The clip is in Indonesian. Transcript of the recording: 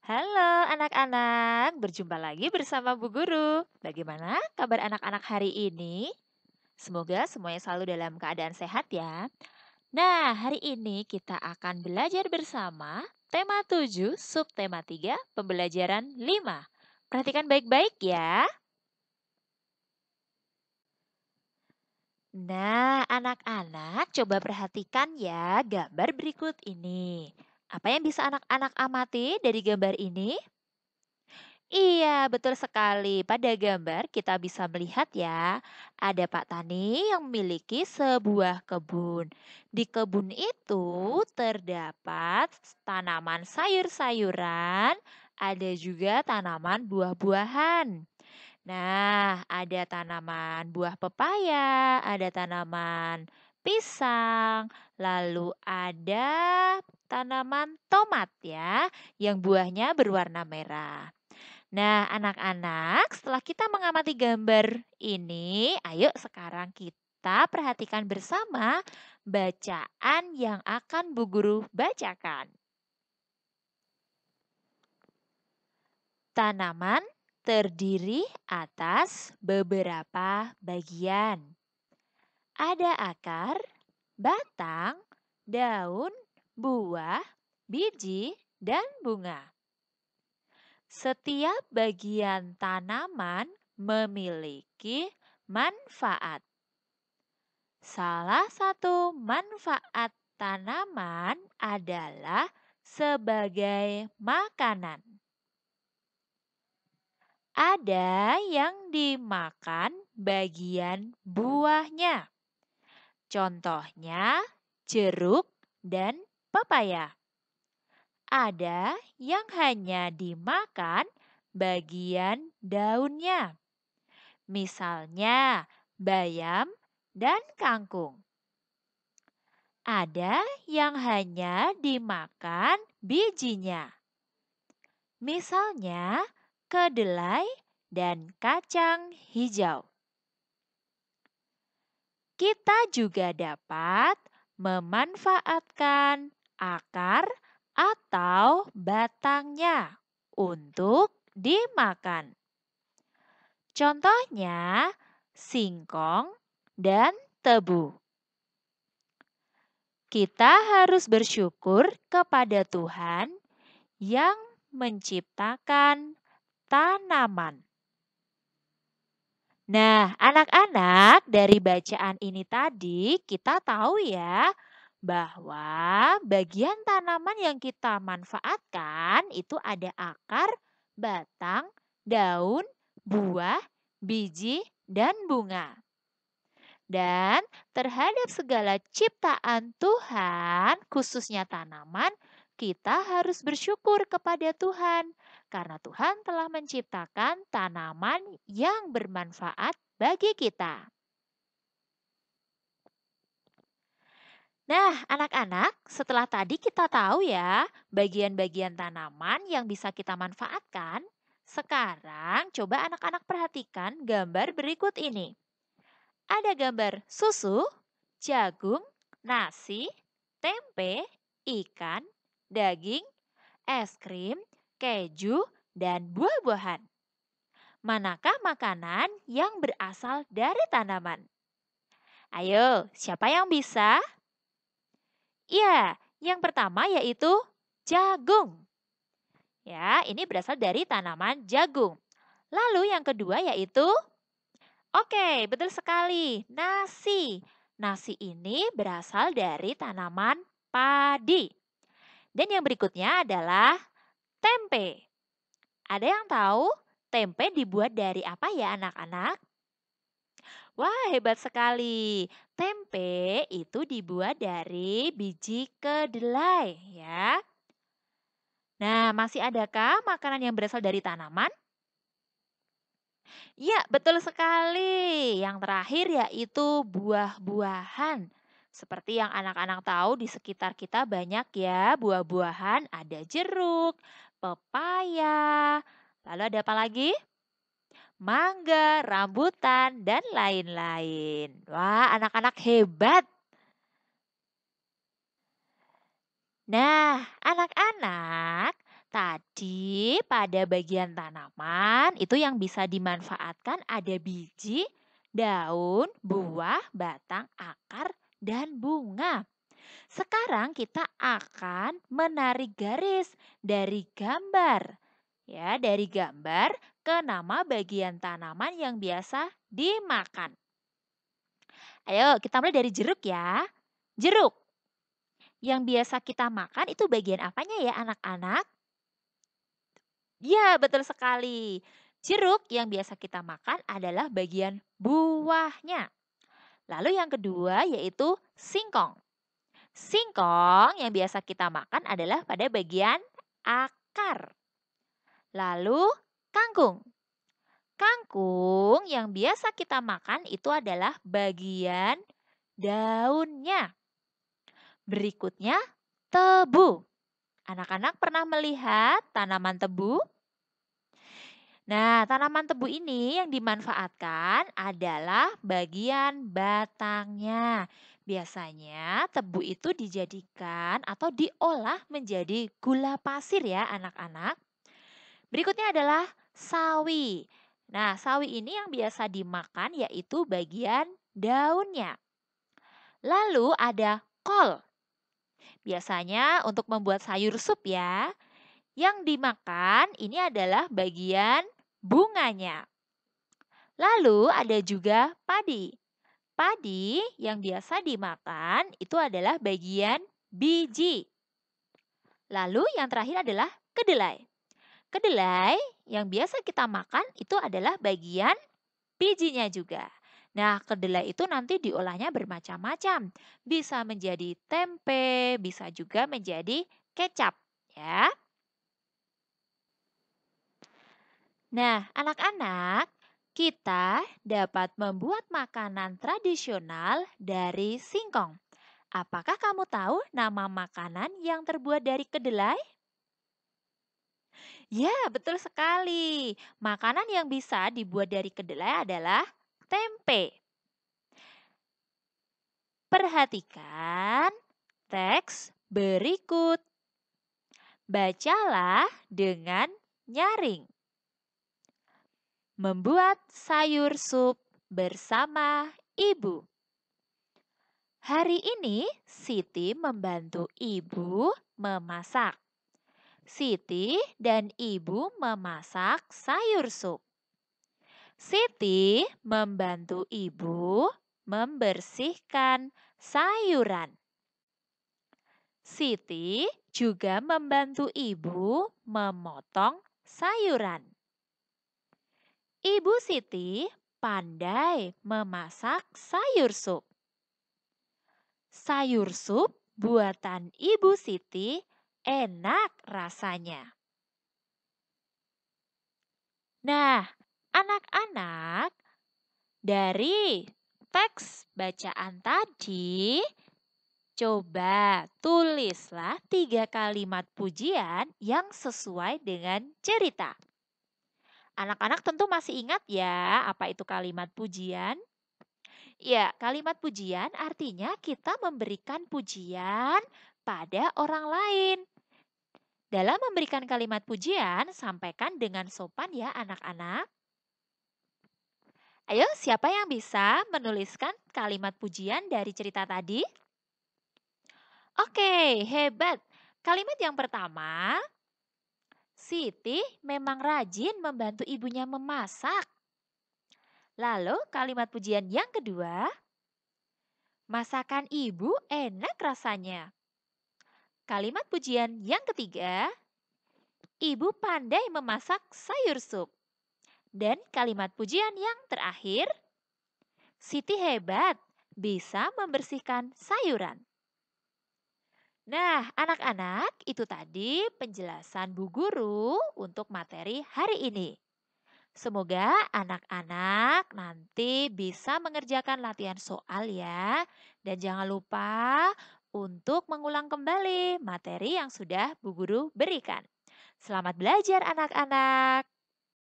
Halo anak-anak, berjumpa lagi bersama Bu Guru. Bagaimana kabar anak-anak hari ini? Semoga semuanya selalu dalam keadaan sehat ya. Nah, hari ini kita akan belajar bersama tema 7, subtema 3, pembelajaran 5. Perhatikan baik-baik ya. Nah, anak-anak coba perhatikan ya gambar berikut ini. Apa yang bisa anak-anak amati dari gambar ini? Iya, betul sekali. Pada gambar kita bisa melihat ya, ada Pak Tani yang memiliki sebuah kebun. Di kebun itu terdapat tanaman sayur-sayuran, ada juga tanaman buah-buahan. Nah, ada tanaman buah pepaya, ada tanaman pisang, lalu ada tanaman tomat ya, yang buahnya berwarna merah. Nah, anak-anak, setelah kita mengamati gambar ini, ayo sekarang kita perhatikan bersama bacaan yang akan Bu Guru bacakan. Tanaman terdiri atas beberapa bagian. Ada akar, batang, daun, buah, biji, dan bunga. Setiap bagian tanaman memiliki manfaat. Salah satu manfaat tanaman adalah sebagai makanan. Ada yang dimakan bagian buahnya. Contohnya jeruk dan pepaya. Ada yang hanya dimakan bagian daunnya. Misalnya bayam dan kangkung. Ada yang hanya dimakan bijinya. Misalnya kedelai dan kacang hijau. Kita juga dapat memanfaatkan akar atau batangnya untuk dimakan. Contohnya singkong dan tebu. Kita harus bersyukur kepada Tuhan yang menciptakan tanaman. Nah, anak-anak, dari bacaan ini tadi kita tahu ya bahwa bagian tanaman yang kita manfaatkan itu ada akar, batang, daun, buah, biji, dan bunga. Dan terhadap segala ciptaan Tuhan, khususnya tanaman, kita harus bersyukur kepada Tuhan karena Tuhan telah menciptakan tanaman yang bermanfaat bagi kita. Nah, anak-anak, setelah tadi kita tahu ya bagian-bagian tanaman yang bisa kita manfaatkan. Sekarang coba anak-anak perhatikan gambar berikut ini. Ada gambar susu, jagung, nasi, tempe, ikan, daging, es krim, keju, dan buah-buahan. Manakah makanan yang berasal dari tanaman? Ayo, siapa yang bisa? Ya, yang pertama yaitu jagung. Ya, ini berasal dari tanaman jagung. Lalu yang kedua yaitu oke, betul sekali. Nasi. Nasi ini berasal dari tanaman padi. Dan yang berikutnya adalah tempe. Ada yang tahu tempe dibuat dari apa ya anak-anak? Wah, hebat sekali. Tempe itu dibuat dari biji kedelai ya. Nah, masih adakah makanan yang berasal dari tanaman? Ya, betul sekali. Yang terakhir yaitu buah-buahan. Seperti yang anak-anak tahu di sekitar kita banyak ya buah-buahan. Ada jeruk, pepaya, lalu ada apa lagi? Mangga, rambutan, dan lain-lain. Wah, anak-anak hebat. Nah, anak-anak, Tadi pada bagian tanaman itu yang bisa dimanfaatkan ada biji, daun, buah, batang, akar, dan bunga. Sekarang kita akan menarik garis dari gambar. Ya, dari gambar ke nama bagian tanaman yang biasa dimakan. Ayo, kita mulai dari jeruk ya. Jeruk yang biasa kita makan itu bagian apanya ya anak-anak? Ya, betul sekali. Jeruk yang biasa kita makan adalah bagian buahnya. Lalu yang kedua yaitu singkong. Singkong yang biasa kita makan adalah pada bagian akar. Lalu kangkung. Kangkung yang biasa kita makan itu adalah bagian daunnya. Berikutnya tebu. Anak-anak pernah melihat tanaman tebu? Nah, tanaman tebu ini yang dimanfaatkan adalah bagian batangnya. Biasanya tebu itu dijadikan atau diolah menjadi gula pasir ya anak-anak. Berikutnya adalah sawi. Nah, sawi ini yang biasa dimakan yaitu bagian daunnya. Lalu ada kol. Biasanya untuk membuat sayur sup ya. Yang dimakan ini adalah bagian bunganya. Lalu ada juga padi. Padi yang biasa dimakan itu adalah bagian biji. Lalu yang terakhir adalah kedelai. Kedelai yang biasa kita makan itu adalah bagian bijinya juga. Nah, kedelai itu nanti diolahnya bermacam-macam. Bisa menjadi tempe, bisa juga menjadi kecap, ya. Nah, anak-anak, kita dapat membuat makanan tradisional dari singkong. Apakah kamu tahu nama makanan yang terbuat dari kedelai? Ya, betul sekali. Makanan yang bisa dibuat dari kedelai adalah tempe. Perhatikan teks berikut. Bacalah dengan nyaring. Membuat sayur sup bersama ibu. Hari ini Siti membantu ibu memasak. Siti dan ibu memasak sayur sup. Siti membantu ibu membersihkan sayuran. Siti juga membantu ibu memotong sayuran. Ibu Siti pandai memasak sayur sup. Sayur sup buatan Ibu Siti enak rasanya. Nah, anak-anak, dari teks bacaan tadi, coba tulislah 3 kalimat pujian yang sesuai dengan cerita. Anak-anak tentu masih ingat ya apa itu kalimat pujian? Ya, kalimat pujian artinya kita memberikan pujian pada orang lain. Dalam memberikan kalimat pujian, sampaikan dengan sopan ya anak-anak. Ayo, siapa yang bisa menuliskan kalimat pujian dari cerita tadi? Oke, hebat. Kalimat yang pertama, Siti memang rajin membantu ibunya memasak. Lalu kalimat pujian yang kedua, masakan ibu enak rasanya. Kalimat pujian yang ketiga, ibu pandai memasak sayur sup. Dan kalimat pujian yang terakhir, Siti hebat, bisa membersihkan sayuran. Nah, anak-anak, itu tadi penjelasan Bu Guru untuk materi hari ini. Semoga anak-anak nanti bisa mengerjakan latihan soal ya. Dan jangan lupa untuk mengulang kembali materi yang sudah Bu Guru berikan. Selamat belajar anak-anak.